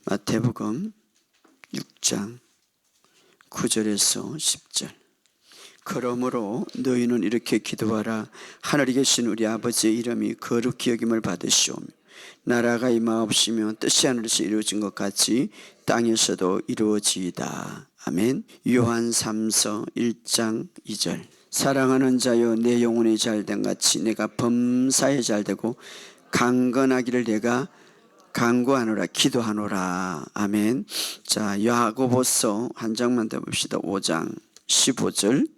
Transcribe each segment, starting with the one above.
마태복음 6장 9절에서 10절. 그러므로 너희는 이렇게 기도하라. 하늘에 계신 우리 아버지의 이름이 거룩히 여김을 받으시오며 나라가 임하옵시며 뜻이 하늘에서 이루어진 것 같이 땅에서도 이루어지이다. 아멘. 요한 3서 1장 2절. 사랑하는 자여, 내 영혼이 잘된 같이 내가 범사에 잘되고 강건하기를 내가 간구하노라, 기도하노라. 아멘. 자, 야고보서 한 장만 더 봅시다. 5장 15절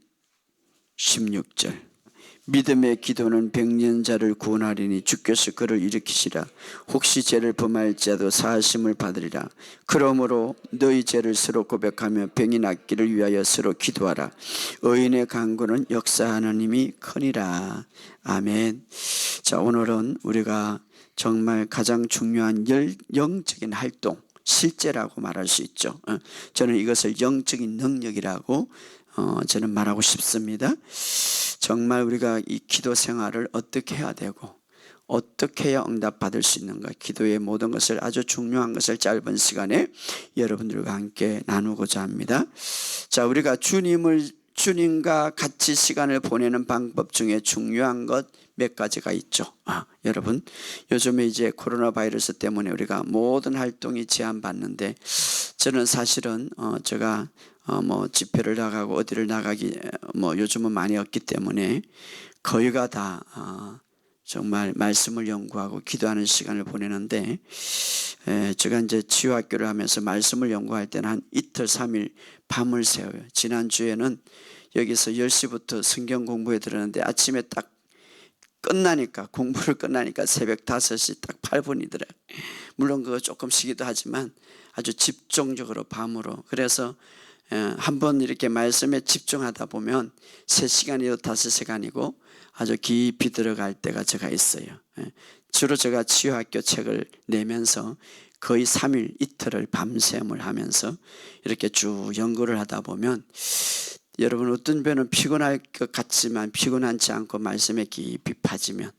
16절. 믿음의 기도는 백년자를 구원하리니 주께서 그를 일으키시라. 혹시 죄를 범할지라도 사하심을 받으리라. 그러므로 너희 죄를 서로 고백하며 병이 낫기를 위하여 서로 기도하라. 의인의 간구는 역사하는 힘이 크니라. 아멘. 자, 오늘은 우리가 정말 가장 중요한 영적인 활동, 실제라고 말할 수 있죠. 저는 이것을 영적인 능력이라고 저는 말하고 싶습니다. 정말 우리가 이 기도 생활을 어떻게 해야 되고 어떻게 해야 응답받을 수 있는가, 기도의 모든 것을, 아주 중요한 것을 짧은 시간에 여러분들과 함께 나누고자 합니다. 자, 우리가 주님과 같이 시간을 보내는 방법 중에 중요한 것 몇 가지가 있죠. 여러분, 요즘에 이제 코로나 바이러스 때문에 우리가 모든 활동이 제한받는데, 저는 사실은 제가 집회를 나가고 어디를 나가기 요즘은 많이 없기 때문에 거의가 다 정말 말씀을 연구하고 기도하는 시간을 보내는데, 제가 이제 치유학교를 하면서 말씀을 연구할 때는 한 이틀 3일 밤을 새워요. 지난주에는 여기서 10시부터 성경 공부에 들었는데 아침에 딱 공부를 끝나니까 새벽 5시 딱 8분이더라고요. 물론 그거 조금 쉬기도 하지만 아주 집중적으로 밤으로. 그래서 한번 이렇게 말씀에 집중하다 보면 3시간이고 5시간이고 아주 깊이 들어갈 때가 제가 있어요. 주로 제가 치유학교 책을 내면서 거의 3일 이틀을 밤샘을 하면서 이렇게 쭉 연구를 하다 보면, 여러분, 어떤 배는 피곤할 것 같지만 피곤하지 않고 말씀에 깊이 빠지면,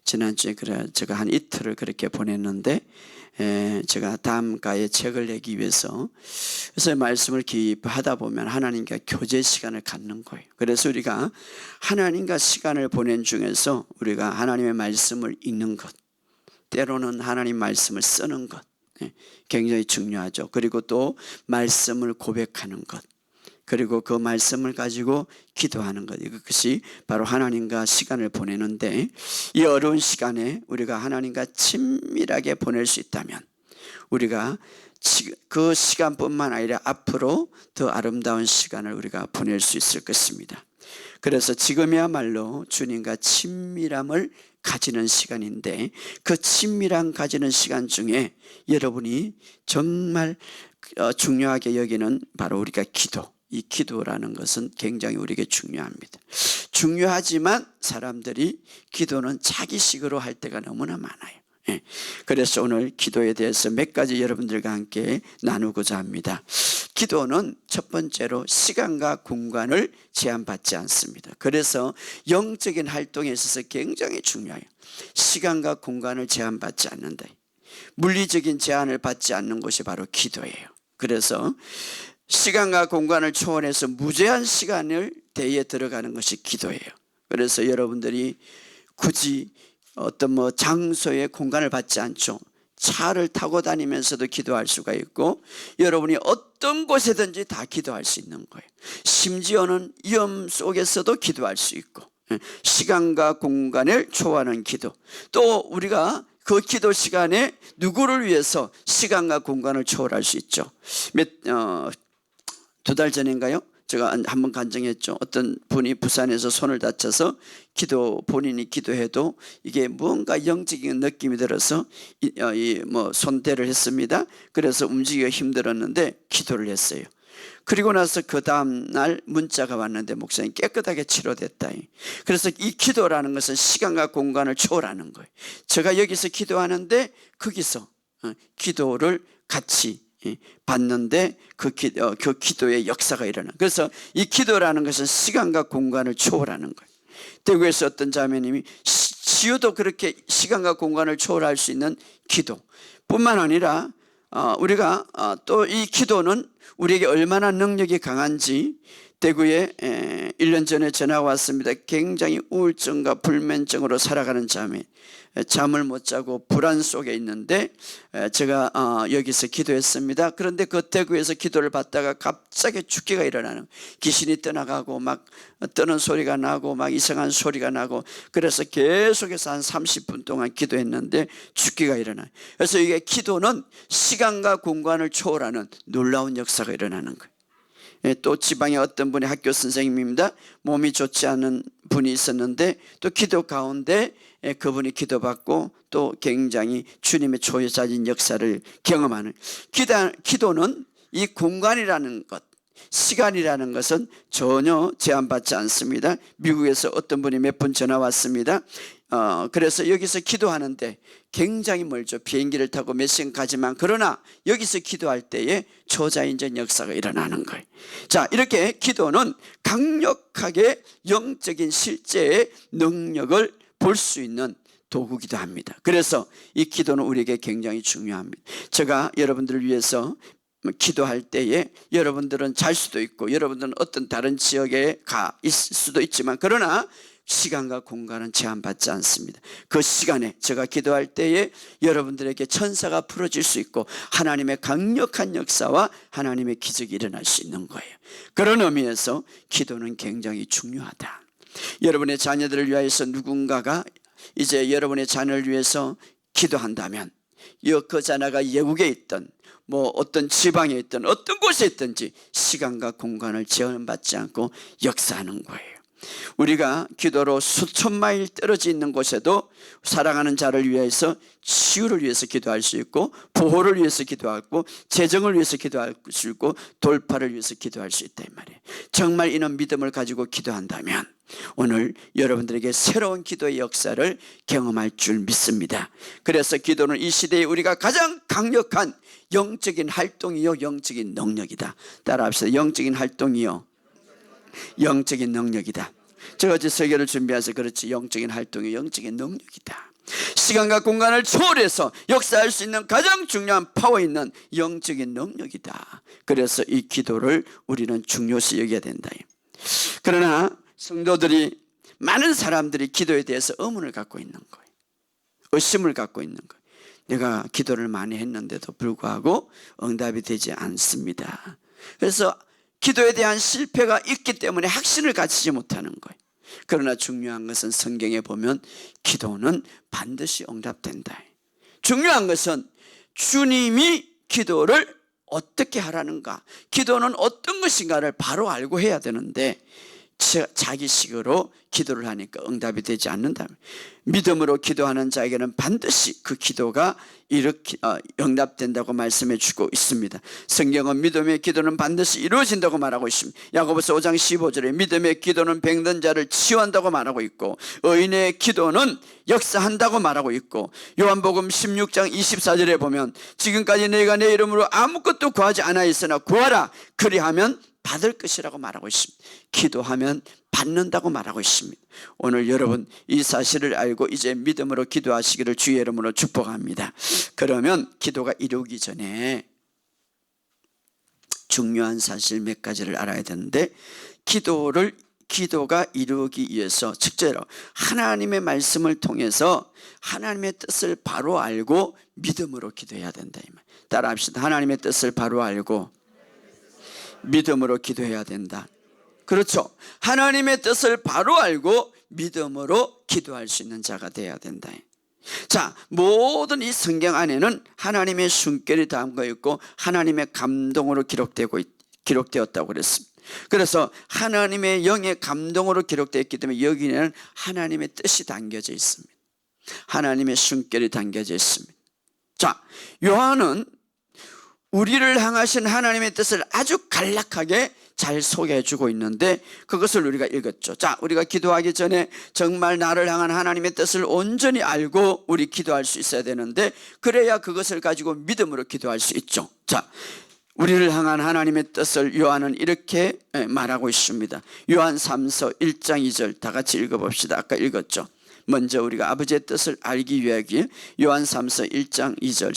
지난주에 제가 한 이틀을 그렇게 보냈는데, 제가 다음가에 책을 내기 위해서, 그래서 말씀을 깊이 하다 보면 하나님과 교제 시간을 갖는 거예요. 그래서 우리가 하나님과 시간을 보낸 중에서 우리가 하나님의 말씀을 읽는 것, 때로는 하나님 말씀을 쓰는 것, 굉장히 중요하죠. 그리고 또 말씀을 고백하는 것, 그리고 그 말씀을 가지고 기도하는 것, 이것이 바로 하나님과 시간을 보내는데, 이 어려운 시간에 우리가 하나님과 친밀하게 보낼 수 있다면 우리가 그 시간뿐만 아니라 앞으로 더 아름다운 시간을 우리가 보낼 수 있을 것입니다. 그래서 지금이야말로 주님과 친밀함을 가지는 시간인데, 그 친밀함 가지는 시간 중에 여러분이 정말 중요하게 여기는 바로 우리가 이 기도라는 것은 굉장히 우리에게 중요합니다. 중요하지만 사람들이 기도는 자기식으로 할 때가 너무나 많아요. 그래서 오늘 기도에 대해서 몇 가지 여러분들과 함께 나누고자 합니다. 기도는 첫 번째로 시간과 공간을 제한받지 않습니다. 그래서 영적인 활동에 있어서 굉장히 중요해요. 시간과 공간을 제한받지 않는다. 물리적인 제한을 받지 않는 것이 바로 기도예요. 그래서 시간과 공간을 초월해서 무제한 시간을 대에 들어가는 것이 기도예요. 그래서 여러분들이 굳이 어떤 장소의 공간을 받지 않죠. 차를 타고 다니면서도 기도할 수가 있고, 여러분이 어떤 곳에든지 다 기도할 수 있는 거예요. 심지어는 위험 속에서도 기도할 수 있고, 시간과 공간을 초월하는 기도. 또 우리가 그 기도 시간에 누구를 위해서 시간과 공간을 초월할 수 있죠. 2달 전인가요? 제가 한번 간증했죠. 어떤 분이 부산에서 손을 다쳐서 본인이 기도해도 이게 뭔가 영적인 느낌이 들어서 손대를 했습니다. 그래서 움직이기가 힘들었는데 기도를 했어요. 그리고 나서 그 다음날 문자가 왔는데, 목사님 깨끗하게 치료됐다. 그래서 이 기도라는 것은 시간과 공간을 초월하는 거예요. 제가 여기서 기도하는데 거기서 기도를 같이 받는데 그 기도의 역사가 일어나. 그래서 이 기도라는 것은 시간과 공간을 초월하는 거예요. 대구에서 어떤 자매님이 치유도 그렇게 시간과 공간을 초월할 수 있는 기도뿐만 아니라 우리가 또 이 기도는 우리에게 얼마나 능력이 강한지 대구에 1년 전에 전화가 왔습니다. 굉장히 우울증과 불면증으로 살아가는 자매, 잠을 못 자고 불안 속에 있는데 제가 여기서 기도했습니다. 그런데 그 대구에서 기도를 받다가 갑자기 죽기가 일어나는, 귀신이 떠나가고 막 떠는 소리가 나고 막 이상한 소리가 나고, 그래서 계속해서 한 30분 동안 기도했는데 죽기가 일어나요. 그래서 이게 기도는 시간과 공간을 초월하는 놀라운 역사가 일어나는 거예요. 또 지방에 어떤 분이 학교 선생님입니다. 몸이 좋지 않은 분이 있었는데 또 기도 가운데 그분이 기도받고 또 굉장히 주님의 초자진 역사를 경험하는, 기도는 이 공간이라는 것, 시간이라는 것은 전혀 제한받지 않습니다. 미국에서 어떤 분이 몇 분 전화 왔습니다. 그래서 여기서 기도하는데 굉장히 멀죠. 비행기를 타고 몇 시간 가지만, 그러나 여기서 기도할 때에 초자연적 역사가 일어나는 거예요. 자, 이렇게 기도는 강력하게 영적인 실제의 능력을 볼 수 있는 도구기도 합니다. 그래서 이 기도는 우리에게 굉장히 중요합니다. 제가 여러분들을 위해서 기도할 때에 여러분들은 잘 수도 있고 여러분들은 어떤 다른 지역에 가 있을 수도 있지만, 그러나 시간과 공간은 제한받지 않습니다. 그 시간에 제가 기도할 때에 여러분들에게 천사가 풀어질 수 있고 하나님의 강력한 역사와 하나님의 기적이 일어날 수 있는 거예요. 그런 의미에서 기도는 굉장히 중요하다. 여러분의 자녀들을 위해서 누군가가 이제 여러분의 자녀를 위해서 기도한다면, 그 자녀가 외국에 있든 뭐 어떤 지방에 있든 어떤 곳에 있든지 시간과 공간을 제한받지 않고 역사하는 거예요. 우리가 기도로 수천 마일 떨어져 있는 곳에도 사랑하는 자를 위해서, 치유를 위해서 기도할 수 있고, 보호를 위해서 기도하고, 재정을 위해서 기도할 수 있고, 돌파를 위해서 기도할 수 있다 이 말이에요. 정말 이런 믿음을 가지고 기도한다면 오늘 여러분들에게 새로운 기도의 역사를 경험할 줄 믿습니다. 그래서 기도는 이 시대에 우리가 가장 강력한 영적인 활동이요 영적인 능력이다. 따라합시다. 영적인 활동이요 영적인 능력이다. 제가 어제 설교를 준비해서 그렇지, 영적인 활동이 영적인 능력이다. 시간과 공간을 초월해서 역사할 수 있는 가장 중요한 파워 있는 영적인 능력이다. 그래서 이 기도를 우리는 중요시 여겨야 된다. 그러나 성도들이, 많은 사람들이 기도에 대해서 의문을 갖고 있는 거예요. 의심을 갖고 있는 거예요. 내가 기도를 많이 했는데도 불구하고 응답이 되지 않습니다. 그래서 기도에 대한 실패가 있기 때문에 확신을 가지지 못하는 거예요. 그러나 중요한 것은 성경에 보면 기도는 반드시 응답된다. 중요한 것은 주님이 기도를 어떻게 하라는가, 기도는 어떤 것인가를 바로 알고 해야 되는데 자기식으로 기도를 하니까 응답이 되지 않는다. 믿음으로 기도하는 자에게는 반드시 그 기도가 이렇게 응답된다고 말씀해 주고 있습니다. 성경은 믿음의 기도는 반드시 이루어진다고 말하고 있습니다. 야고보서 5장 15절에 믿음의 기도는 병든 자를 치유한다고 말하고 있고, 의인의 기도는 역사한다고 말하고 있고, 요한복음 16장 24절에 보면 지금까지 내가 내 이름으로 아무것도 구하지 않아있으나 구하라 그리하면 받을 것이라고 말하고 있습니다. 기도하면 받는다고 말하고 있습니다. 오늘 여러분 이 사실을 알고 이제 믿음으로 기도하시기를 주의 이름으로 축복합니다. 그러면 기도가 이루기 전에 중요한 사실 몇 가지를 알아야 되는데, 기도가 이루기 위해서 첫째로 하나님의 말씀을 통해서 하나님의 뜻을 바로 알고 믿음으로 기도해야 된다. 따라 합시다. 하나님의 뜻을 바로 알고 믿음으로 기도해야 된다. 그렇죠. 하나님의 뜻을 바로 알고 믿음으로 기도할 수 있는 자가 되어야 된다. 자, 모든 이 성경 안에는 하나님의 숨결이 담겨 있고 하나님의 감동으로 기록되었다고 그랬습니다. 그래서 하나님의 영의 감동으로 기록되었기 때문에 여기는 하나님의 뜻이 담겨져 있습니다. 하나님의 숨결이 담겨져 있습니다. 자, 요한은 우리를 향하신 하나님의 뜻을 아주 간략하게 잘 소개해 주고 있는데 그것을 우리가 읽었죠. 자, 우리가 기도하기 전에 정말 나를 향한 하나님의 뜻을 온전히 알고 우리 기도할 수 있어야 되는데, 그래야 그것을 가지고 믿음으로 기도할 수 있죠. 자, 우리를 향한 하나님의 뜻을 요한은 이렇게 말하고 있습니다. 요한 3서 1장 2절 다 같이 읽어봅시다. 아까 읽었죠. 먼저 우리가 아버지의 뜻을 알기 위하여 요한 3서 1장 2절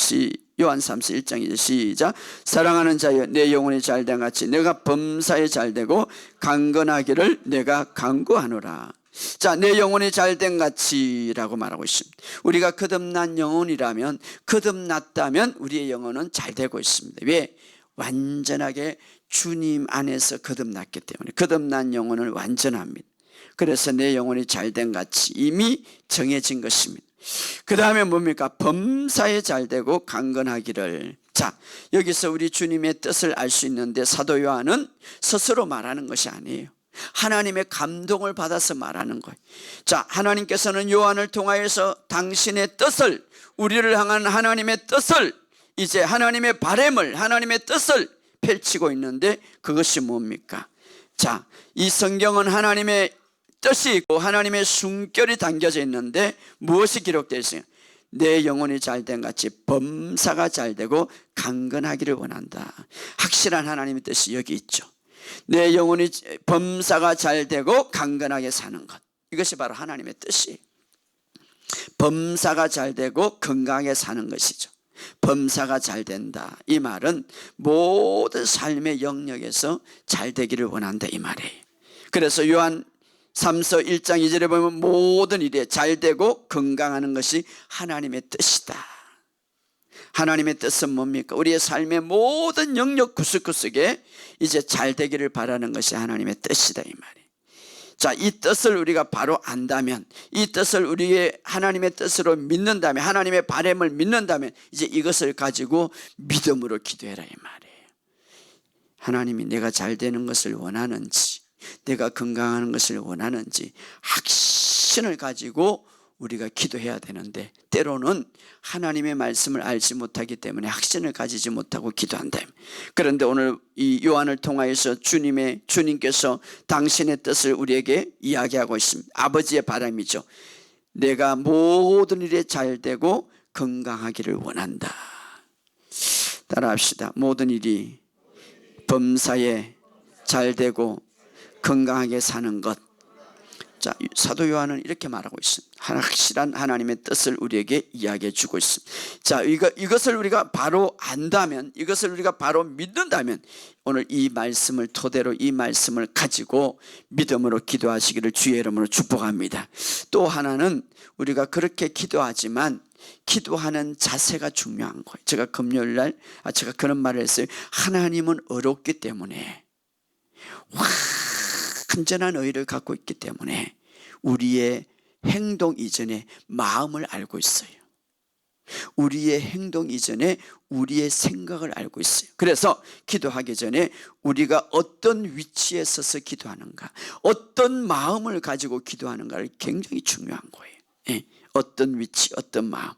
요한 3서 1장 2절 시작. 사랑하는 자여 내 영혼이 잘된 같이 내가 범사에 잘되고 강건하기를 내가 간구하노라. 자, 내 영혼이 잘된 같이라고 말하고 있습니다. 우리가 거듭난 영혼이라면, 거듭났다면 우리의 영혼은 잘되고 있습니다. 왜? 완전하게 주님 안에서 거듭났기 때문에. 거듭난 영혼은 완전합니다. 그래서 내 영혼이 잘된 같이 이미 정해진 것입니다. 그 다음에 뭡니까? 범사에 잘되고 강건하기를. 자, 여기서 우리 주님의 뜻을 알 수 있는데 사도 요한은 스스로 말하는 것이 아니에요. 하나님의 감동을 받아서 말하는 거예요. 자, 하나님께서는 요한을 통하여서 당신의 뜻을, 우리를 향한 하나님의 뜻을, 이제 하나님의 바람을, 하나님의 뜻을 펼치고 있는데 그것이 뭡니까? 자, 이 성경은 하나님의 뜻이 있고 하나님의 숨결이 담겨져 있는데 무엇이 기록되어 있어요? 내 영혼이 잘된 같이 범사가 잘되고 강건하기를 원한다. 확실한 하나님의 뜻이 여기 있죠. 내 영혼이 범사가 잘되고 강건하게 사는 것, 이것이 바로 하나님의 뜻이에요. 범사가 잘되고 건강하게 사는 것이죠. 범사가 잘된다, 이 말은 모든 삶의 영역에서 잘되기를 원한다, 이 말이에요. 그래서 요한 3서 1장 2절에 보면 모든 일에 잘되고 건강하는 것이 하나님의 뜻이다. 하나님의 뜻은 뭡니까? 우리의 삶의 모든 영역 구석구석에 이제 잘되기를 바라는 것이 하나님의 뜻이다, 이 말이에요. 자, 이 뜻을 우리가 바로 안다면, 이 뜻을 우리의 하나님의 뜻으로 믿는다면, 하나님의 바람을 믿는다면 이제 이것을 가지고 믿음으로 기도해라, 이 말이에요. 하나님이 내가 잘되는 것을 원하는지, 내가 건강하는 것을 원하는지 확신을 가지고 우리가 기도해야 되는데, 때로는 하나님의 말씀을 알지 못하기 때문에 확신을 가지지 못하고 기도한다. 그런데 오늘 이 요한을 통하여서 주님께서 당신의 뜻을 우리에게 이야기하고 있습니다. 아버지의 바람이죠. 내가 모든 일에 잘되고 건강하기를 원한다. 따라합시다. 모든 일이 범사에 잘되고 건강하게 사는 것. 자, 사도 요한은 이렇게 말하고 있습니다. 확실한 하나님의 뜻을 우리에게 이야기해 주고 있습니다. 자, 이것을 우리가 바로 안다면, 이것을 우리가 바로 믿는다면 오늘 이 말씀을 토대로, 이 말씀을 가지고 믿음으로 기도하시기를 주의 이름으로 축복합니다. 또 하나는 우리가 그렇게 기도하지만 기도하는 자세가 중요한 거예요. 제가 금요일 날 제가 그런 말을 했어요. 하나님은 어렵기 때문에, 완전한 의를 갖고 있기 때문에 우리의 행동 이전에 마음을 알고 있어요. 우리의 행동 이전에 우리의 생각을 알고 있어요. 그래서 기도하기 전에 우리가 어떤 위치에 서서 기도하는가, 어떤 마음을 가지고 기도하는가를 굉장히 중요한 거예요. 예, 어떤 위치, 어떤 마음.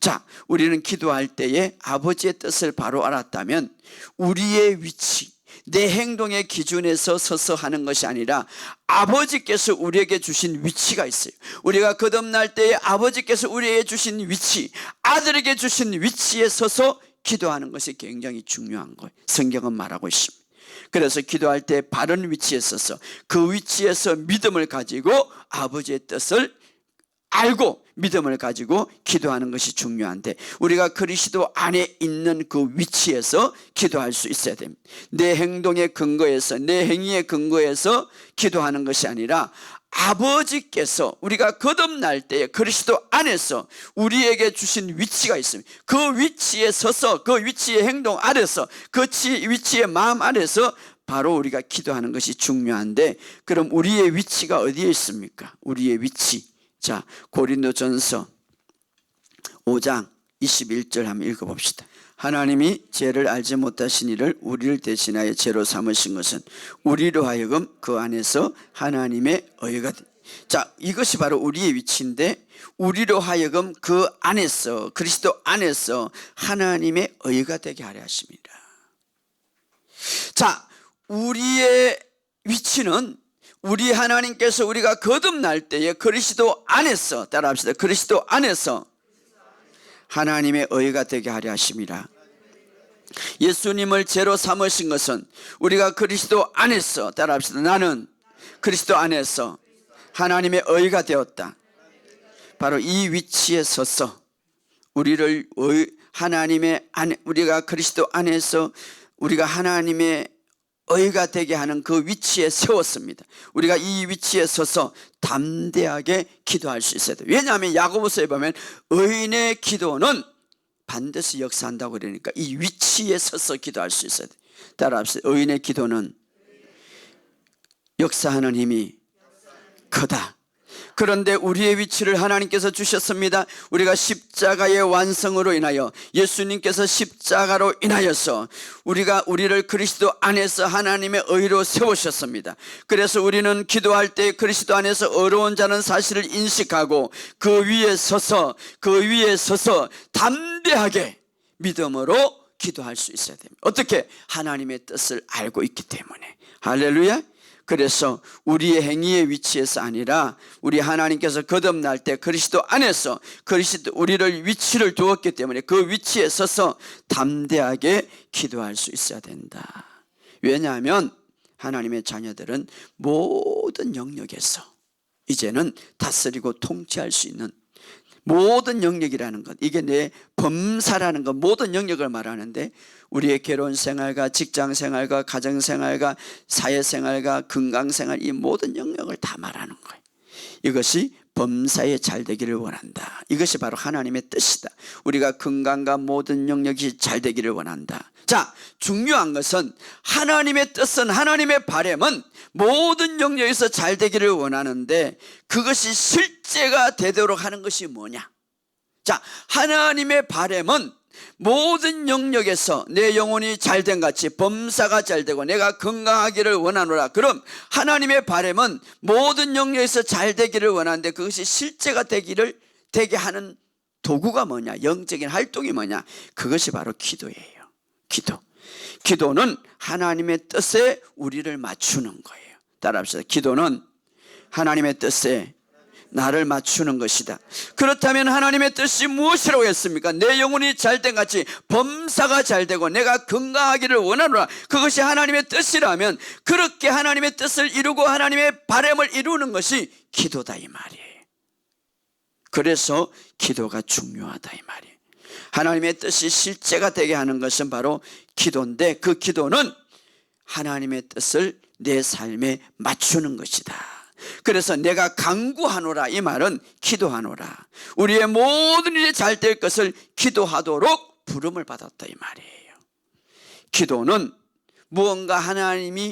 자, 우리는 기도할 때에 아버지의 뜻을 바로 알았다면 우리의 위치, 내 행동의 기준에서 서서 하는 것이 아니라 아버지께서 우리에게 주신 위치가 있어요. 우리가 거듭날 때에 아버지께서 우리에게 주신 위치, 아들에게 주신 위치에 서서 기도하는 것이 굉장히 중요한 거예요. 성경은 말하고 있습니다. 그래서 기도할 때 바른 위치에 서서 그 위치에서 믿음을 가지고 아버지의 뜻을 알고 믿음을 가지고 기도하는 것이 중요한데, 우리가 그리스도 안에 있는 그 위치에서 기도할 수 있어야 됩니다. 내 행동의 근거에서, 내 행위의 근거에서 기도하는 것이 아니라 아버지께서 우리가 거듭날 때에 그리스도 안에서 우리에게 주신 위치가 있습니다. 그 위치에 서서, 그 위치의 행동 아래서, 그 위치의 마음 아래서 바로 우리가 기도하는 것이 중요한데, 그럼 우리의 위치가 어디에 있습니까? 우리의 위치. 자, 고린도전서 5장 21절 한번 읽어봅시다. 하나님이 죄를 알지 못하신 이를 우리를 대신하여 죄로 삼으신 것은 우리로 하여금 그 안에서 하나님의 의가. 자, 이것이 바로 우리의 위치인데, 우리로 하여금 그 안에서, 그리스도 안에서 하나님의 의가 되게 하려 하십니다. 자, 우리의 위치는 우리 하나님께서 우리가 거듭날 때에 그리스도 안에서, 따라합시다. 그리스도 안에서 하나님의 의가 되게 하려 하심이라. 예수님을 죄로 삼으신 것은 우리가 그리스도 안에서, 따라합시다. 나는 그리스도 안에서 하나님의 의가 되었다. 바로 이 위치에 서서 우리를 하나님의 안에, 우리가 그리스도 안에서 우리가 하나님의 의가 되게 하는 그 위치에 세웠습니다. 우리가 이 위치에 서서 담대하게 기도할 수 있어야 돼요. 왜냐하면 야고보서에 보면 의인의 기도는 반드시 역사한다고 그러니까 이 위치에 서서 기도할 수 있어야 돼요. 따라합시다. 의인의 기도는 역사하는 힘이 크다. 그런데 우리의 위치를 하나님께서 주셨습니다. 우리가 십자가의 완성으로 인하여, 예수님께서 십자가로 인하여서 우리를 그리스도 안에서 하나님의 의로 세우셨습니다. 그래서 우리는 기도할 때 그리스도 안에서 의로운 자는 사실을 인식하고 그 위에 서서 담대하게 믿음으로 기도할 수 있어야 됩니다. 어떻게? 하나님의 뜻을 알고 있기 때문에. 할렐루야. 그래서 우리의 행위의 위치에서 아니라 우리 하나님께서 거듭날 때 그리스도 안에서 우리를 위치를 두었기 때문에 그 위치에 서서 담대하게 기도할 수 있어야 된다. 왜냐하면 하나님의 자녀들은 모든 영역에서 이제는 다스리고 통치할 수 있는 모든 영역이라는 것, 이게 내 범사라는 것, 모든 영역을 말하는데 우리의 결혼생활과 직장생활과 가정생활과 사회생활과 건강생활, 이 모든 영역을 다 말하는 거예요. 이것이 범사에 잘 되기를 원한다. 이것이 바로 하나님의 뜻이다. 우리가 건강과 모든 영역이 잘 되기를 원한다. 자, 중요한 것은 하나님의 뜻은, 하나님의 바람은 모든 영역에서 잘 되기를 원하는데 그것이 실제가 되도록 하는 것이 뭐냐? 자, 하나님의 바람은 모든 영역에서 내 영혼이 잘된 같이 범사가 잘되고 내가 건강하기를 원하노라. 그럼 하나님의 바람은 모든 영역에서 잘 되기를 원하는데 그것이 실제가 되게 하는 도구가 뭐냐? 영적인 활동이 뭐냐? 그것이 바로 기도예요. 기도는 하나님의 뜻에 우리를 맞추는 거예요. 따라합시다. 기도는 하나님의 뜻에 나를 맞추는 것이다. 그렇다면 하나님의 뜻이 무엇이라고 했습니까? 내 영혼이 잘된 같이 범사가 잘되고 내가 건강하기를 원하노라. 그것이 하나님의 뜻이라면 그렇게 하나님의 뜻을 이루고 하나님의 바람을 이루는 것이 기도다 이 말이에요. 그래서 기도가 중요하다 이 말이에요. 하나님의 뜻이 실제가 되게 하는 것은 바로 기도인데 그 기도는 하나님의 뜻을 내 삶에 맞추는 것이다. 그래서 내가 간구하노라, 이 말은 기도하노라. 우리의 모든 일이 잘 될 것을 기도하도록 부름을 받았다 이 말이에요. 기도는 뭔가 하나님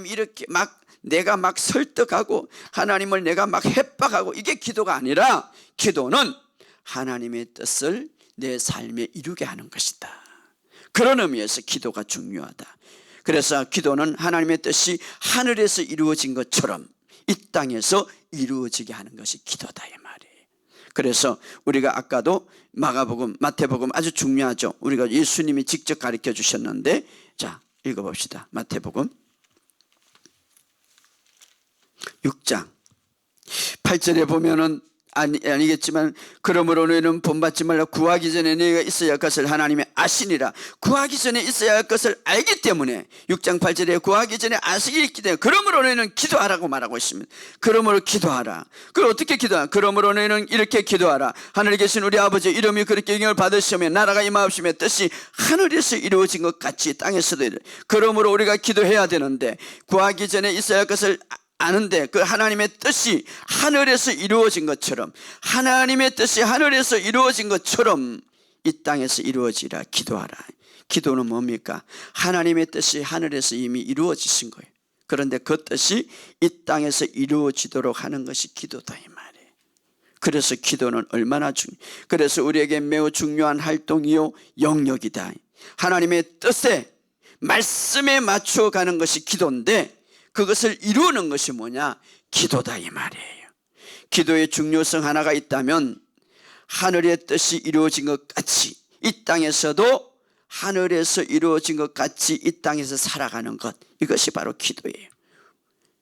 이렇게 내가 막 설득하고 하나님을 내가 막 협박하고 이게 기도가 아니라 기도는 하나님의 뜻을 내 삶에 이루게 하는 것이다. 그런 의미에서 기도가 중요하다. 그래서 기도는 하나님의 뜻이 하늘에서 이루어진 것처럼 이 땅에서 이루어지게 하는 것이 기도다 이 말이에요. 그래서 우리가 아까도 마가복음, 마태복음 아주 중요하죠. 우리가 예수님이 직접 가르쳐 주셨는데, 자 읽어봅시다. 마태복음 6장 8절에 보면은 아니겠지만 그러므로 너희는 본받지 말라. 구하기 전에 너희가 있어야 할 것을 하나님이 아시니라. 구하기 전에 있어야 할 것을 알기 때문에 6장 8절에 구하기 전에 아시기 때문에 그러므로 너희는 기도하라고 말하고 있습니다. 그러므로 기도하라. 그럼 어떻게 기도하라? 그러므로 너희는 이렇게 기도하라. 하늘에 계신 우리 아버지 이름이 그렇게 영광을 받으시며 나라가 임하옵시며 뜻이 하늘에서 이루어진 것 같이 땅에서도 그러므로 우리가 기도해야 되는데 구하기 전에 있어야 할 것을 아는데 그 하나님의 뜻이 하늘에서 이루어진 것처럼 하나님의 뜻이 하늘에서 이루어진 것처럼 이 땅에서 이루어지라. 기도하라. 기도는 뭡니까? 하나님의 뜻이 하늘에서 이미 이루어지신 거예요. 그런데 그 뜻이 이 땅에서 이루어지도록 하는 것이 기도다 이 말이에요. 그래서 기도는 얼마나 그래서 우리에게 매우 중요한 활동이요 영역이다. 하나님의 뜻에 말씀에 맞춰가는 것이 기도인데 그것을 이루는 것이 뭐냐? 기도다 이 말이에요. 기도의 중요성 하나가 있다면 하늘의 뜻이 이루어진 것 같이 이 땅에서도 하늘에서 이루어진 것 같이 이 땅에서 살아가는 것, 이것이 바로 기도예요.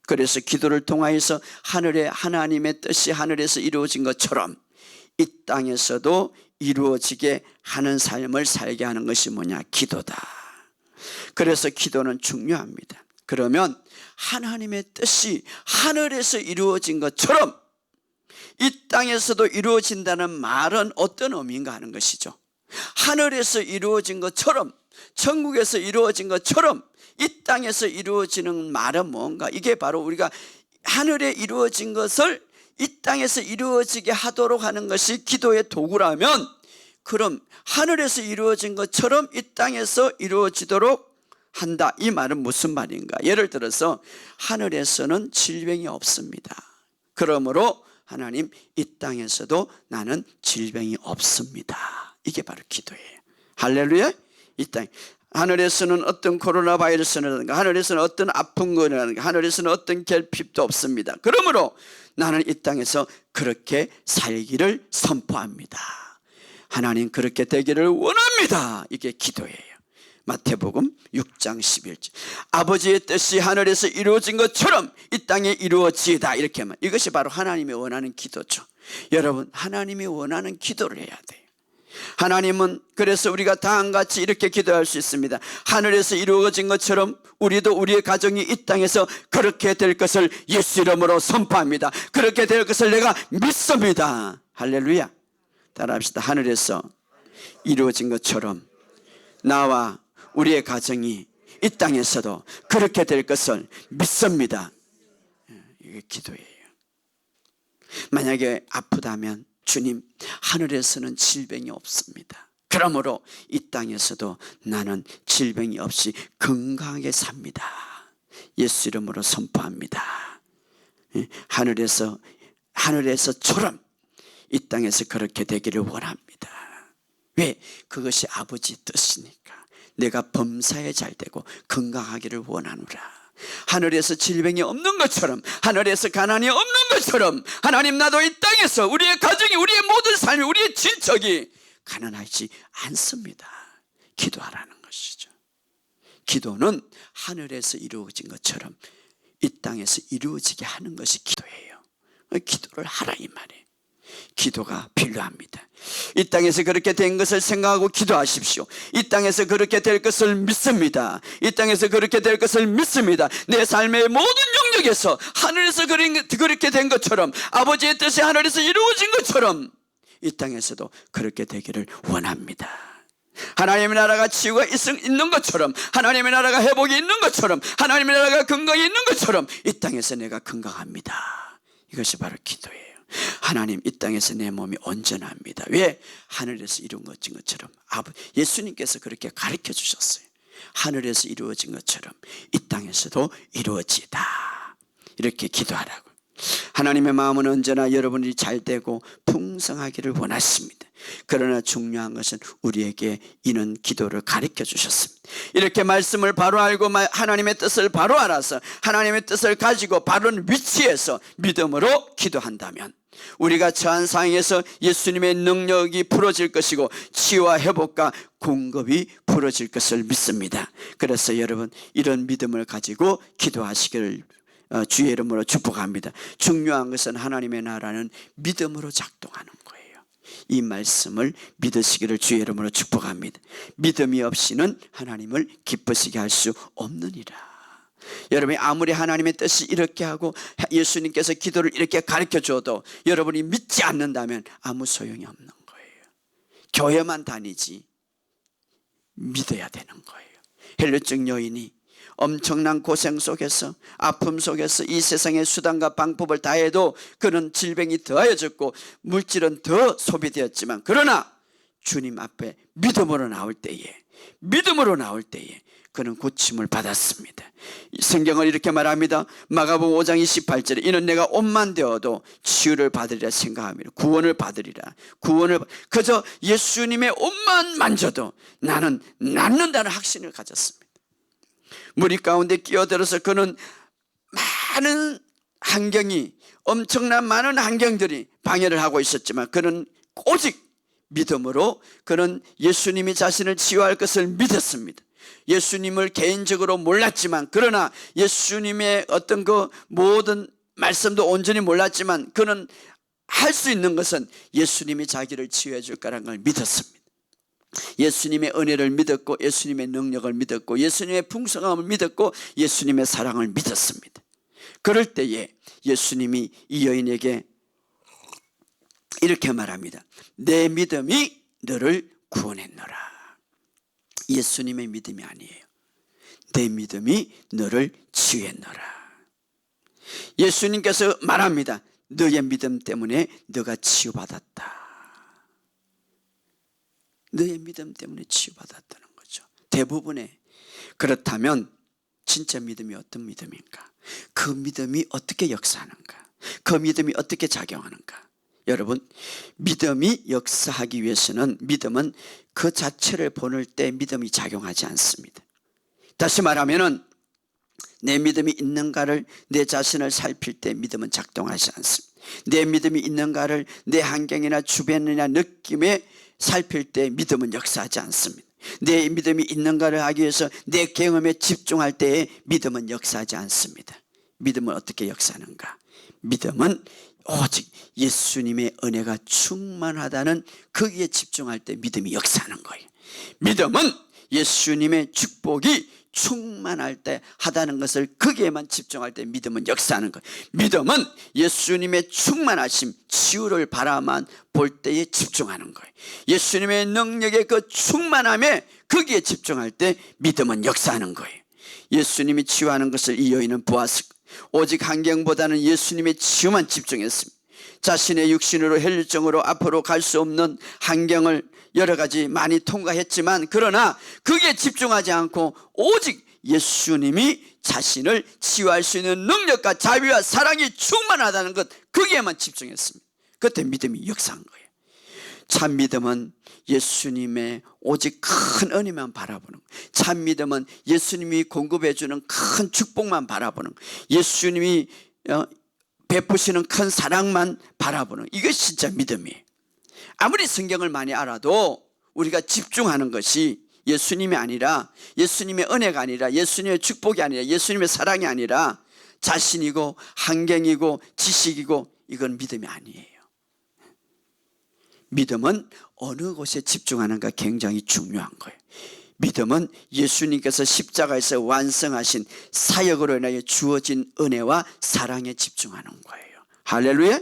그래서 기도를 통하여서 하나님의 뜻이 하늘에서 이루어진 것처럼 이 땅에서도 이루어지게 하는 삶을 살게 하는 것이 뭐냐? 기도다. 그래서 기도는 중요합니다. 그러면 하나님의 뜻이 하늘에서 이루어진 것처럼 이 땅에서도 이루어진다는 말은 어떤 의미인가 하는 것이죠. 하늘에서 이루어진 것처럼, 천국에서 이루어진 것처럼 이 땅에서 이루어지는 말은 뭔가? 이게 바로 우리가 하늘에 이루어진 것을 이 땅에서 이루어지게 하도록 하는 것이 기도의 도구라면, 그럼 하늘에서 이루어진 것처럼 이 땅에서 이루어지도록 한다, 이 말은 무슨 말인가? 예를 들어서 하늘에서는 질병이 없습니다. 그러므로 하나님, 이 땅에서도 나는 질병이 없습니다. 이게 바로 기도예요. 할렐루야. 이 땅, 하늘에서는 어떤 코로나 바이러스라든가, 하늘에서는 어떤 아픈 거라든가, 하늘에서는 어떤 결핍도 없습니다. 그러므로 나는 이 땅에서 그렇게 살기를 선포합니다. 하나님, 그렇게 되기를 원합니다. 이게 기도예요. 마태복음 6장 11절, 아버지의 뜻이 하늘에서 이루어진 것처럼 이 땅에 이루어지이다, 이렇게 하면 이것이 바로 하나님이 원하는 기도죠. 여러분, 하나님이 원하는 기도를 해야 돼요. 하나님은, 그래서 우리가 다음같이 이렇게 기도할 수 있습니다. 하늘에서 이루어진 것처럼 우리도, 우리의 가정이 이 땅에서 그렇게 될 것을 예수 이름으로 선포합니다. 그렇게 될 것을 내가 믿습니다. 할렐루야. 따라합시다. 하늘에서 이루어진 것처럼 나와 우리의 가정이 이 땅에서도 그렇게 될 것을 믿습니다. 이게 기도예요. 만약에 아프다면, 주님, 하늘에서는 질병이 없습니다. 그러므로 이 땅에서도 나는 질병이 없이 건강하게 삽니다. 예수 이름으로 선포합니다. 하늘에서처럼 이 땅에서 그렇게 되기를 원합니다. 왜? 그것이 아버지 뜻이니까. 내가 범사에 잘되고 건강하기를 원하노라. 하늘에서 질병이 없는 것처럼, 하늘에서 가난이 없는 것처럼, 하나님, 나도 이 땅에서 우리의 가정이, 우리의 모든 삶이, 우리의 친척이 가난하지 않습니다. 기도하라는 것이죠. 기도는 하늘에서 이루어진 것처럼 이 땅에서 이루어지게 하는 것이 기도예요. 기도를 하라, 이 말이에요. 기도가 필요합니다. 이 땅에서 그렇게 된 것을 생각하고 기도하십시오. 이 땅에서 그렇게 될 것을 믿습니다. 이 땅에서 그렇게 될 것을 믿습니다. 내 삶의 모든 영역에서 하늘에서 그렇게 된 것처럼, 아버지의 뜻이 하늘에서 이루어진 것처럼 이 땅에서도 그렇게 되기를 원합니다. 하나님의 나라가 치유가 있는 것처럼, 하나님의 나라가 회복이 있는 것처럼, 하나님의 나라가 건강이 있는 것처럼 이 땅에서 내가 건강합니다. 이것이 바로 기도예요. 하나님, 이 땅에서 내 몸이 온전합니다. 왜? 하늘에서 이루어진 것처럼. 예수님께서 그렇게 가르쳐 주셨어요. 하늘에서 이루어진 것처럼 이 땅에서도 이루어지다, 이렇게 기도하라고. 하나님의 마음은 언제나 여러분이 잘되고 풍성하기를 원하십니다. 그러나 중요한 것은 우리에게 이런 기도를 가르쳐 주셨습니다. 이렇게 말씀을 바로 알고 하나님의 뜻을 바로 알아서 하나님의 뜻을 가지고 바른 위치에서 믿음으로 기도한다면 우리가 처한 상황에서 예수님의 능력이 풀어질 것이고 치유와 회복과 공급이 풀어질 것을 믿습니다. 그래서 여러분, 이런 믿음을 가지고 기도하시기를 주의 이름으로 축복합니다. 중요한 것은 하나님의 나라는 믿음으로 작동하는 거예요. 이 말씀을 믿으시기를 주의 이름으로 축복합니다. 믿음이 없이는 하나님을 기쁘시게 할 수 없느니라. 여러분이 아무리 하나님의 뜻이 이렇게 하고 예수님께서 기도를 이렇게 가르쳐 줘도 여러분이 믿지 않는다면 아무 소용이 없는 거예요. 교회만 다니지 믿어야 되는 거예요. 헬루증 여인이 엄청난 고생 속에서, 아픔 속에서 이 세상의 수단과 방법을 다해도 그는 질병이 더하여졌고 물질은 더 소비되었지만, 그러나 주님 앞에 믿음으로 나올 때에 그는 고침을 받았습니다. 성경을 이렇게 말합니다. 마가복음 5장 28절에 이는 내가 옷만 되어도 치유를 받으리라 생각하며 구원을 받으리라. 그저 예수님의 옷만 만져도 나는 낫는다는 확신을 가졌습니다. 무리 가운데 끼어들어서 그는 엄청난 많은 환경들이 방해를 하고 있었지만 그는 오직 믿음으로 그는 예수님이 자신을 치유할 것을 믿었습니다. 예수님을 개인적으로 몰랐지만, 그러나 예수님의 어떤 그 모든 말씀도 온전히 몰랐지만 그는 할 수 있는 것은 예수님이 자기를 치유해 줄 거라는 걸 믿었습니다. 예수님의 은혜를 믿었고, 예수님의 능력을 믿었고, 예수님의 풍성함을 믿었고, 예수님의 사랑을 믿었습니다. 그럴 때에 예수님이 이 여인에게 이렇게 말합니다. 내 믿음이 너를 구원했노라. 예수님의 믿음이 아니에요. 내 믿음이 너를 치유했노라. 예수님께서 말합니다. 너의 믿음 때문에 너가 치유받았다. 너의 믿음 때문에 치유받았다는 거죠. 대부분의. 그렇다면 진짜 믿음이 어떤 믿음인가? 그 믿음이 어떻게 역사하는가? 그 믿음이 어떻게 작용하는가? 여러분, 믿음이 역사하기 위해서는, 믿음은 그 자체를 보낼 때 믿음이 작용하지 않습니다. 다시 말하면은 내 믿음이 있는가를, 내 자신을 살필 때 믿음은 작동하지 않습니다. 내 믿음이 있는가를 내 환경이나 주변이나 느낌에 살필 때 믿음은 역사하지 않습니다. 내 믿음이 있는가를 하기 위해서 내 경험에 집중할 때에 믿음은 역사하지 않습니다. 믿음은 어떻게 역사하는가? 믿음은 오직 예수님의 은혜가 충만하다는 거기에 집중할 때 믿음이 역사하는 거예요. 믿음은 예수님의 축복이 충만할 때 하다는 것을 거기에만 집중할 때 믿음은 역사하는 거예요. 믿음은 예수님의 충만하심, 치유를 바라만 볼 때에 집중하는 거예요. 예수님의 능력의 그 충만함에 거기에 집중할 때 믿음은 역사하는 거예요. 예수님이 치유하는 것을 이 여인은 보았을 거예요. 오직 환경보다는 예수님의 치유만 집중했습니다. 자신의 육신으로 혈류증으로 앞으로 갈 수 없는 환경을 여러 가지 많이 통과했지만, 그러나 그게 집중하지 않고 오직 예수님이 자신을 치유할 수 있는 능력과 자비와 사랑이 충만하다는 것, 거기에만 집중했습니다. 그때 믿음이 역사한 거예요. 참 믿음은 예수님의 오직 큰 은혜만 바라보는 거예요. 참 믿음은 예수님이 공급해 주는 큰 축복만 바라보는 거예요. 예수님이 베푸시는 큰 사랑만 바라보는, 이게 진짜 믿음이에요. 아무리 성경을 많이 알아도 우리가 집중하는 것이 예수님이 아니라, 예수님의 은혜가 아니라, 예수님의 축복이 아니라, 예수님의 사랑이 아니라 자신이고 환경이고 지식이고, 이건 믿음이 아니에요. 믿음은 어느 곳에 집중하는가 굉장히 중요한 거예요. 믿음은 예수님께서 십자가에서 완성하신 사역으로 인하여 주어진 은혜와 사랑에 집중하는 거예요. 할렐루야.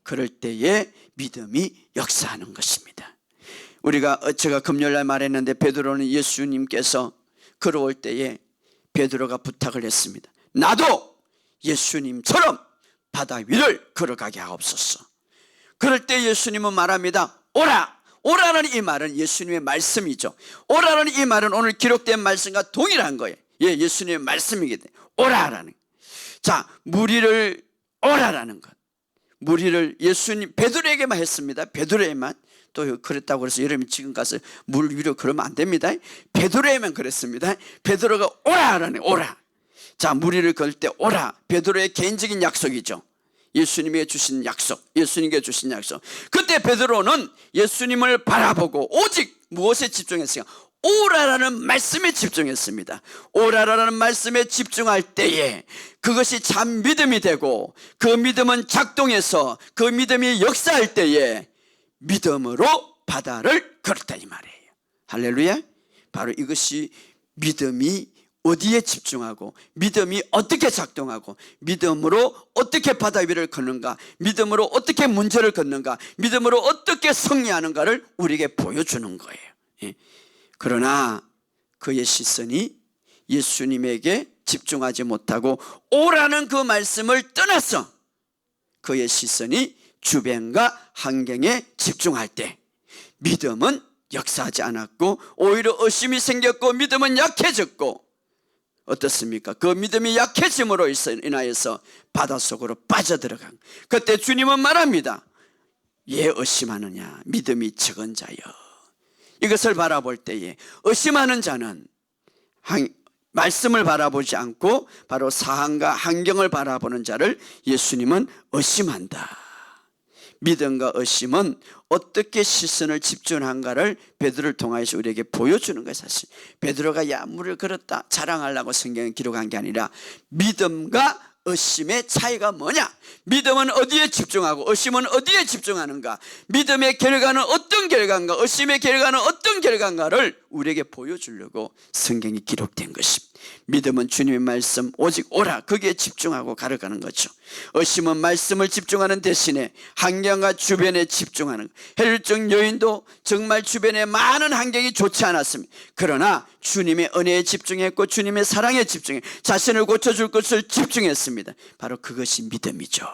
그럴 때에 믿음이 역사하는 것입니다. 제가 금요일날 말했는데, 베드로는 예수님께서 걸어올 때에 베드로가 부탁을 했습니다. 나도 예수님처럼 바다 위를 걸어가게 하옵소서. 그럴 때 예수님은 말합니다. 오라! 오라는 이 말은 예수님의 말씀이죠. 오라는 이 말은 오늘 기록된 말씀과 동일한 거예요. 예수님의 말씀이기 때문에 오라라는. 자, 무리를 오라라는 것. 무리를 예수님 베드로에게만 했습니다. 베드로에게만. 또 그랬다고 해서 여러분이 지금 가서 물 위로 그러면 안 됩니다. 베드로에게만 그랬습니다. 베드로가 오라라네. 오라. 자, 무리를 걸 때 오라. 베드로의 개인적인 약속이죠. 예수님에게 주신 약속, 예수님께 주신 약속. 그때 베드로는 예수님을 바라보고 오직 무엇에 집중했어요? 오라라는 말씀에 집중했습니다. 오라라는 말씀에 집중할 때에 그것이 참 믿음이 되고, 그 믿음은 작동해서 그 믿음이 역사할 때에 믿음으로 바다를 걸었다, 이 말이에요. 할렐루야. 바로 이것이 믿음이 어디에 집중하고, 믿음이 어떻게 작동하고, 믿음으로 어떻게 바다 위를 걷는가, 믿음으로 어떻게 문제를 걷는가, 믿음으로 어떻게 승리하는가를 우리에게 보여주는 거예요. 그러나 그의 시선이 예수님에게 집중하지 못하고 오라는 그 말씀을 떠나서 그의 시선이 주변과 환경에 집중할 때 믿음은 역사하지 않았고, 오히려 의심이 생겼고 믿음은 약해졌고, 어떻습니까? 그 믿음이 약해짐으로 인하여서 바닷속으로 빠져들어간. 그때 주님은 말합니다. 예, 의심하느냐 믿음이 적은 자여. 이것을 바라볼 때에 의심하는 자는 말씀을 바라보지 않고 바로 상황과 환경을 바라보는 자를 예수님은 의심한다. 믿음과 의심은 어떻게 시선을 집중한가를 베드로를 통하여서 우리에게 보여주는 거예요. 사실 베드로가 물을 걸었다 자랑하려고 성경에 기록한 게 아니라 믿음과 의심의 차이가 뭐냐? 믿음은 어디에 집중하고 의심은 어디에 집중하는가? 믿음의 결과는 어떤 결과인가? 의심의 결과는 어떤 결과인가를 우리에게 보여주려고 성경이 기록된 것입니다. 믿음은 주님의 말씀 오직 오라, 거기에 집중하고 가려가는 거죠. 의심은 말씀을 집중하는 대신에 환경과 주변에 집중하는, 혈류증 여인도 정말 주변에 많은 환경이 좋지 않았습니다. 그러나 주님의 은혜에 집중했고 주님의 사랑에 집중해 자신을 고쳐줄 것을 집중했습니다. 바로 그것이 믿음이죠.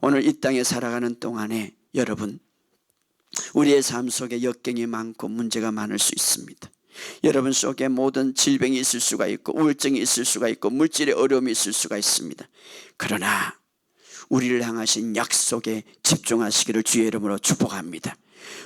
오늘 이 땅에 살아가는 동안에 여러분, 우리의 삶 속에 역경이 많고 문제가 많을 수 있습니다. 여러분 속에 모든 질병이 있을 수가 있고 우울증이 있을 수가 있고 물질의 어려움이 있을 수가 있습니다. 그러나 우리를 향하신 약속에 집중하시기를 주의 이름으로 축복합니다.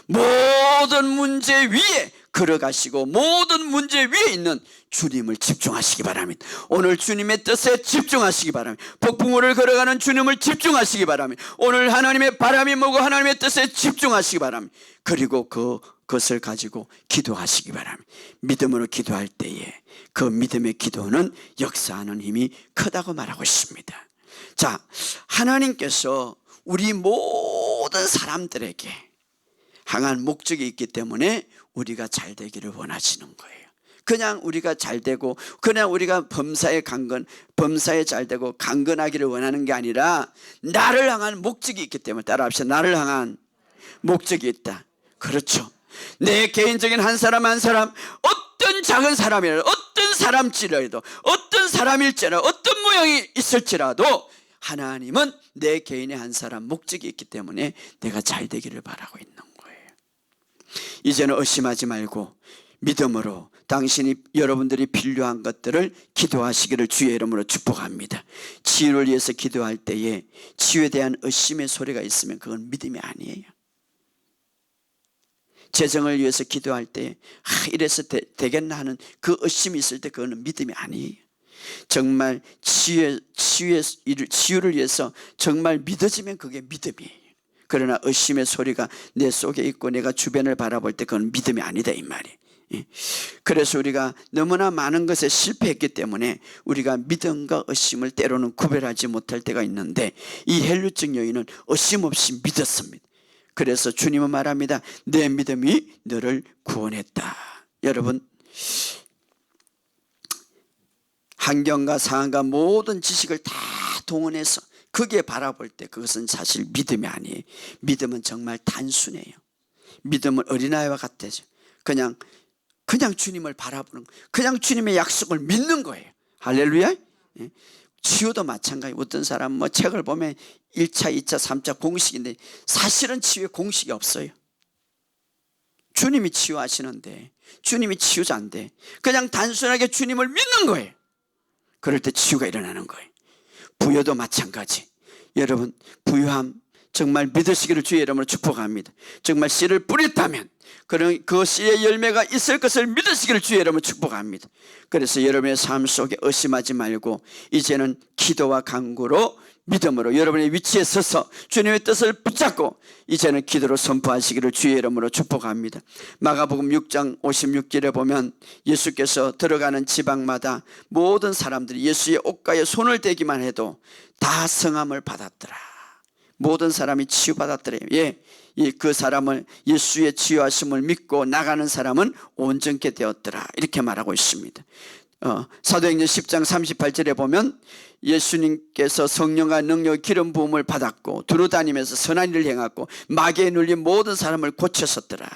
모든 문제 위에 걸어가시고 모든 문제 위에 있는 주님을 집중하시기 바랍니다. 오늘 주님의 뜻에 집중하시기 바랍니다. 폭풍우를 걸어가는 주님을 집중하시기 바랍니다. 오늘 하나님의 바람이 뭐고 하나님의 뜻에 집중하시기 바랍니다. 그리고 그것을 가지고 기도하시기 바랍니다. 믿음으로 기도할 때에 그 믿음의 기도는 역사하는 힘이 크다고 말하고 있습니다. 자, 하나님께서 우리 모든 사람들에게 향한 목적이 있기 때문에 우리가 잘 되기를 원하시는 거예요. 그냥 우리가 잘 되고 그냥 우리가 범사에 잘 되고 강건하기를 원하는 게 아니라 나를 향한 목적이 있기 때문에, 따라합시다. 나를 향한 목적이 있다. 그렇죠. 내 개인적인 한 사람 한 사람, 어떤 작은 사람이라도, 어떤 사람일지라도, 어떤 사람일지라도, 어떤 모양이 있을지라도 하나님은 내 개인의 한 사람 목적이 있기 때문에 내가 잘 되기를 바라고 있는 거예요. 이제는 의심하지 말고 믿음으로 여러분들이 필요한 것들을 기도하시기를 주의 이름으로 축복합니다. 치유를 위해서 기도할 때에 치유에 대한 의심의 소리가 있으면 그건 믿음이 아니에요. 재정을 위해서 기도할 때 이래서 되겠나 하는 그 의심이 있을 때 그거는 믿음이 아니에요. 정말 치유를 위해서 정말 믿어지면 그게 믿음이에요. 그러나 의심의 소리가 내 속에 있고 내가 주변을 바라볼 때 그건 믿음이 아니다 이 말이에요. 그래서 우리가 너무나 많은 것에 실패했기 때문에 우리가 믿음과 의심을 때로는 구별하지 못할 때가 있는데, 이 헬루증 여인은 의심 없이 믿었습니다. 그래서 주님은 말합니다. 내 믿음이 너를 구원했다. 여러분, 환경과 상황과 모든 지식을 다 동원해서 거기에 바라볼 때 그것은 사실 믿음이 아니에요. 믿음은 정말 단순해요. 믿음은 어린아이와 같아요. 그냥 주님을 바라보는, 그냥 주님의 약속을 믿는 거예요. 할렐루야. 치유도 마찬가지. 어떤 사람 책을 보면 1차, 2차, 3차 공식인데 사실은 치유에 공식이 없어요. 주님이 치유하시는데, 주님이 치유자인데 그냥 단순하게 주님을 믿는 거예요. 그럴 때 치유가 일어나는 거예요. 부여도 마찬가지. 여러분, 부유함 정말 믿으시기를 주의 이름으로 축복합니다. 정말 씨를 뿌렸다면 그 씨의 열매가 있을 것을 믿으시기를 주의 이름으로 축복합니다. 그래서 여러분의 삶 속에 의심하지 말고 이제는 기도와 간구로 믿음으로 여러분의 위치에 서서 주님의 뜻을 붙잡고 이제는 기도로 선포하시기를 주의 이름으로 축복합니다. 마가복음 6장 56절에 보면 예수께서 들어가는 지방마다 모든 사람들이 예수의 옷가에 손을 대기만 해도 다 성함을 받았더라. 모든 사람이 치유받았더래요. 그 사람을, 예수의 치유하심을 믿고 나가는 사람은 온전케 되었더라, 이렇게 말하고 있습니다. 사도행전 10장 38절에 보면 예수님께서 성령과 능력 기름 부음을 받았고 두루다니면서 선한 일을 행하고 마귀에 눌린 모든 사람을 고쳤었더라.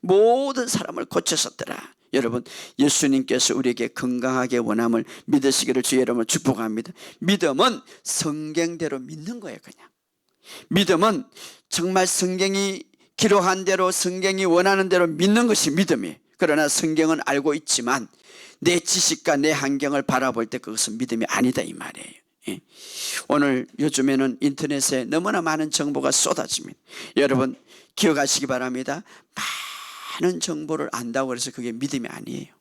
모든 사람을 고쳤었더라. 여러분, 예수님께서 우리에게 건강하게 원함을 믿으시기를 주의 이름으로 축복합니다. 믿음은 성경대로 믿는 거예요. 그냥 믿음은 정말 성경이 기록한 대로, 성경이 원하는 대로 믿는 것이 믿음이에요. 그러나 성경은 알고 있지만 내 지식과 내 환경을 바라볼 때 그것은 믿음이 아니다 이 말이에요. 오늘 요즘에는 인터넷에 너무나 많은 정보가 쏟아집니다. 여러분 기억하시기 바랍니다. 많은 정보를 안다고 해서 그게 믿음이 아니에요.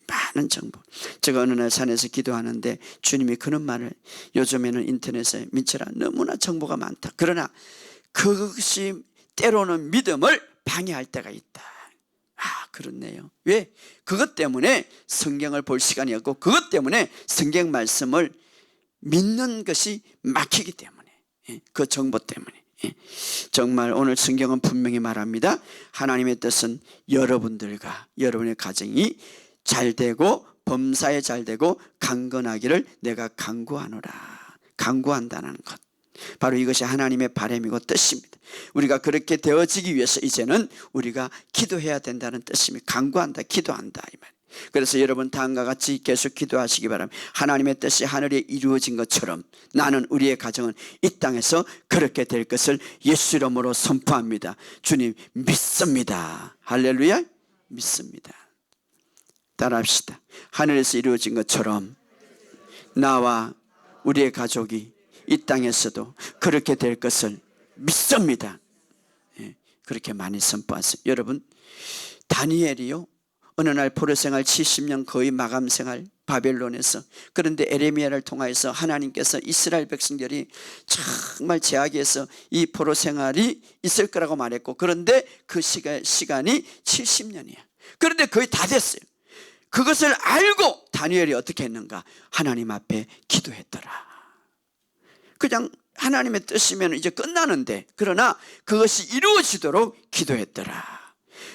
많은 정보. 제가 어느 날 산에서 기도하는데 주님이 그런 말을, 요즘에는 인터넷에 민철아 너무나 정보가 많다. 그러나 그것이 때로는 믿음을 방해할 때가 있다. 그렇네요. 왜? 그것 때문에 성경을 볼 시간이 없고 그것 때문에 성경 말씀을 믿는 것이 막히기 때문에, 그 정보 때문에. 정말 오늘 성경은 분명히 말합니다. 하나님의 뜻은 여러분들과 여러분의 가정이 잘되고 범사에 잘되고 강건하기를 내가 간구한다는 것, 바로 이것이 하나님의 바람이고 뜻입니다. 우리가 그렇게 되어지기 위해서 이제는 우리가 기도해야 된다는 뜻입니다. 간구한다, 기도한다 이 말. 그래서 여러분 다음과 같이 계속 기도하시기 바랍니다. 하나님의 뜻이 하늘에 이루어진 것처럼 나는, 우리의 가정은 이 땅에서 그렇게 될 것을 예수 이름으로 선포합니다. 주님 믿습니다. 할렐루야. 믿습니다. 따라합시다. 하늘에서 이루어진 것처럼 나와 우리의 가족이 이 땅에서도 그렇게 될 것을 믿습니다. 그렇게 많이 선포하세요. 여러분, 다니엘이요, 어느 날 포로 생활 70년 거의 마감 생활 바벨론에서, 그런데 에레미야를 통하여서 하나님께서 이스라엘 백성들이 정말 제약에서 이 포로 생활이 있을 거라고 말했고, 그런데 그 시간이 70년이야. 그런데 거의 다 됐어요. 그것을 알고 다니엘이 어떻게 했는가? 하나님 앞에 기도했더라. 그냥 하나님의 뜻이면 이제 끝나는데, 그러나 그것이 이루어지도록 기도했더라.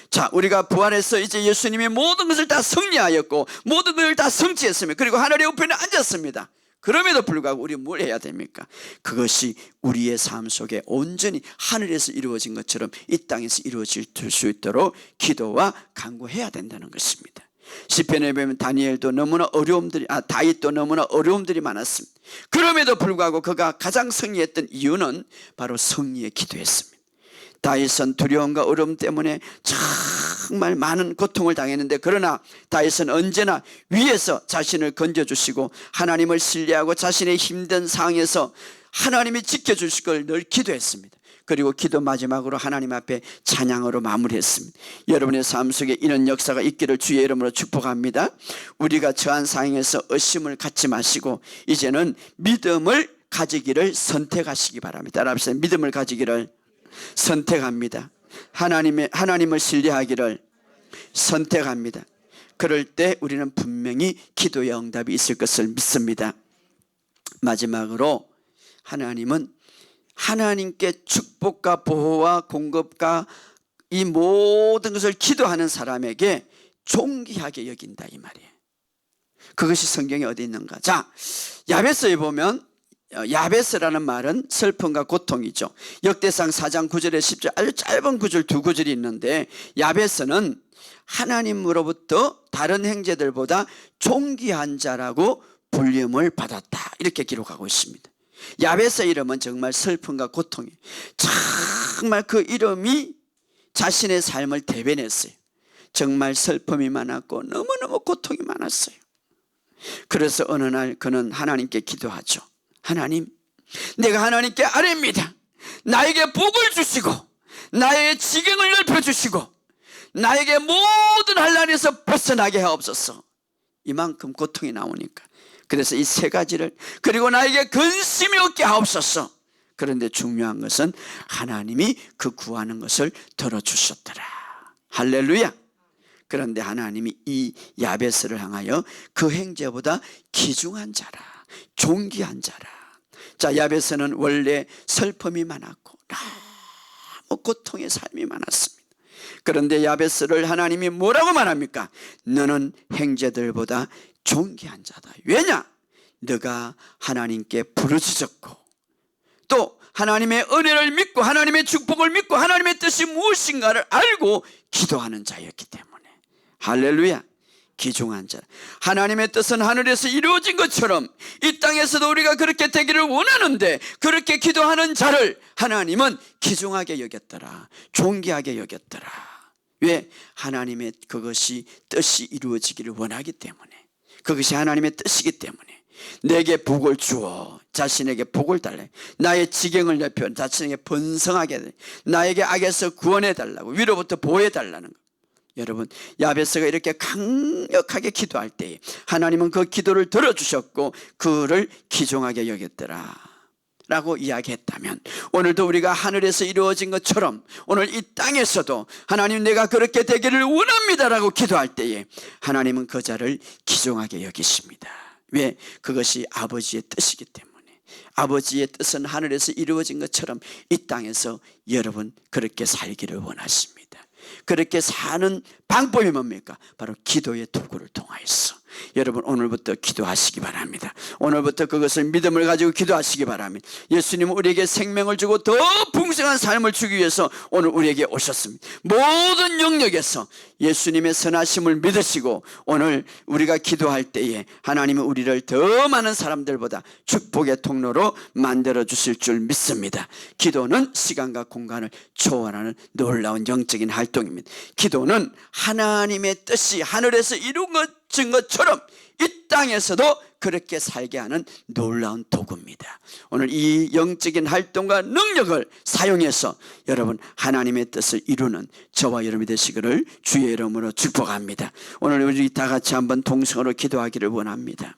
자, 우리가 부활해서 이제 예수님이 모든 것을 다 승리하였고 모든 것을 다 성취했으며, 그리고 하늘의 우편에 앉았습니다. 그럼에도 불구하고 우리 뭘 해야 됩니까? 그것이 우리의 삶 속에 온전히 하늘에서 이루어진 것처럼 이 땅에서 이루어질 수 있도록 기도와 간구해야 된다는 것입니다. 시편에 보면 다니엘도 너무나 다윗도 너무나 어려움들이 많았습니다. 그럼에도 불구하고 그가 가장 승리했던 이유는 바로 승리에 기도했습니다. 다윗은 두려움과 어려움 때문에 정말 많은 고통을 당했는데, 그러나 다윗은 언제나 위에서 자신을 건져주시고 하나님을 신뢰하고 자신의 힘든 상황에서 하나님이 지켜주실 걸 늘 기도했습니다. 그리고 기도 마지막으로 하나님 앞에 찬양으로 마무리했습니다. 여러분의 삶 속에 이런 역사가 있기를 주의 이름으로 축복합니다. 우리가 처한 상황에서 의심을 갖지 마시고 이제는 믿음을 가지기를 선택하시기 바랍니다. 따라합시다. 믿음을 가지기를 선택합니다. 하나님을 신뢰하기를 선택합니다. 그럴 때 우리는 분명히 기도의 응답이 있을 것을 믿습니다. 마지막으로 하나님은 하나님께 축복과 보호와 공급과 이 모든 것을 기도하는 사람에게 존귀하게 여긴다 이 말이에요. 그것이 성경에 어디 있는가? 자, 야베스에 보면, 야베스라는 말은 슬픔과 고통이죠. 역대상 4장 9절에 10절 아주 짧은 구절, 두 구절이 있는데, 야베스는 하나님으로부터 다른 형제들보다 존귀한 자라고 불림을 받았다, 이렇게 기록하고 있습니다. 야베스 이름은 정말 슬픔과 고통이, 정말 그 이름이 자신의 삶을 대변했어요. 정말 슬픔이 많았고 너무너무 고통이 많았어요. 그래서 어느 날 그는 하나님께 기도하죠. 하나님, 내가 하나님께 아뢰입니다. 나에게 복을 주시고 나의 지경을 넓혀주시고 나에게 모든 환난에서 벗어나게 하옵소서. 이만큼 고통이 나오니까, 그래서 이 세 가지를, 그리고 나에게 근심이 없게 하옵소서. 그런데 중요한 것은 하나님이 그 구하는 것을 들어주셨더라. 할렐루야. 그런데 하나님이 이 야베스를 향하여 그 형제보다 귀중한 자라, 존귀한 자라. 자, 야베스는 원래 슬픔이 많았고 너무 고통의 삶이 많았습니다. 그런데 야베스를 하나님이 뭐라고 말합니까? 너는 형제들보다 존귀한 자다. 왜냐? 너가 하나님께 부르짖었고 또 하나님의 은혜를 믿고 하나님의 축복을 믿고 하나님의 뜻이 무엇인가를 알고 기도하는 자였기 때문에. 할렐루야. 귀중한 자. 하나님의 뜻은 하늘에서 이루어진 것처럼 이 땅에서도 우리가 그렇게 되기를 원하는데, 그렇게 기도하는 자를 하나님은 귀중하게 여겼더라, 존귀하게 여겼더라. 왜? 하나님의 그것이 뜻이 이루어지기를 원하기 때문에. 그것이 하나님의 뜻이기 때문에. 내게 복을 주어, 자신에게 복을 달래, 나의 지경을 넓혀 자신에게 번성하게 해, 나에게 악에서 구원해 달라고, 위로부터 보호해 달라는 것. 여러분, 야베스가 이렇게 강력하게 기도할 때에 하나님은 그 기도를 들어주셨고 그를 귀중하게 여겼더라 라고 이야기했다면, 오늘도 우리가 하늘에서 이루어진 것처럼 오늘 이 땅에서도 하나님, 내가 그렇게 되기를 원합니다 라고 기도할 때에 하나님은 그 자를 귀중하게 여기십니다. 왜? 그것이 아버지의 뜻이기 때문에. 아버지의 뜻은 하늘에서 이루어진 것처럼 이 땅에서 여러분 그렇게 살기를 원하십니다. 그렇게 사는 방법이 뭡니까? 바로 기도의 도구를 통하여서. 여러분 오늘부터 기도하시기 바랍니다. 오늘부터 그것을 믿음을 가지고 기도하시기 바랍니다. 예수님은 우리에게 생명을 주고 더 풍성한 삶을 주기 위해서 오늘 우리에게 오셨습니다. 모든 영역에서 예수님의 선하심을 믿으시고 오늘 우리가 기도할 때에 하나님은 우리를 더 많은 사람들보다 축복의 통로로 만들어 주실 줄 믿습니다. 기도는 시간과 공간을 초월하는 놀라운 영적인 활동입니다. 기도는 하나님의 뜻이 하늘에서 이루어진 것처럼 이 땅에서도 그렇게 살게 하는 놀라운 도구입니다. 오늘 이 영적인 활동과 능력을 사용해서 여러분 하나님의 뜻을 이루는 저와 여러분이 되시기를 주의 이름으로 축복합니다. 오늘 우리 다 같이 한번 동성으로 기도하기를 원합니다.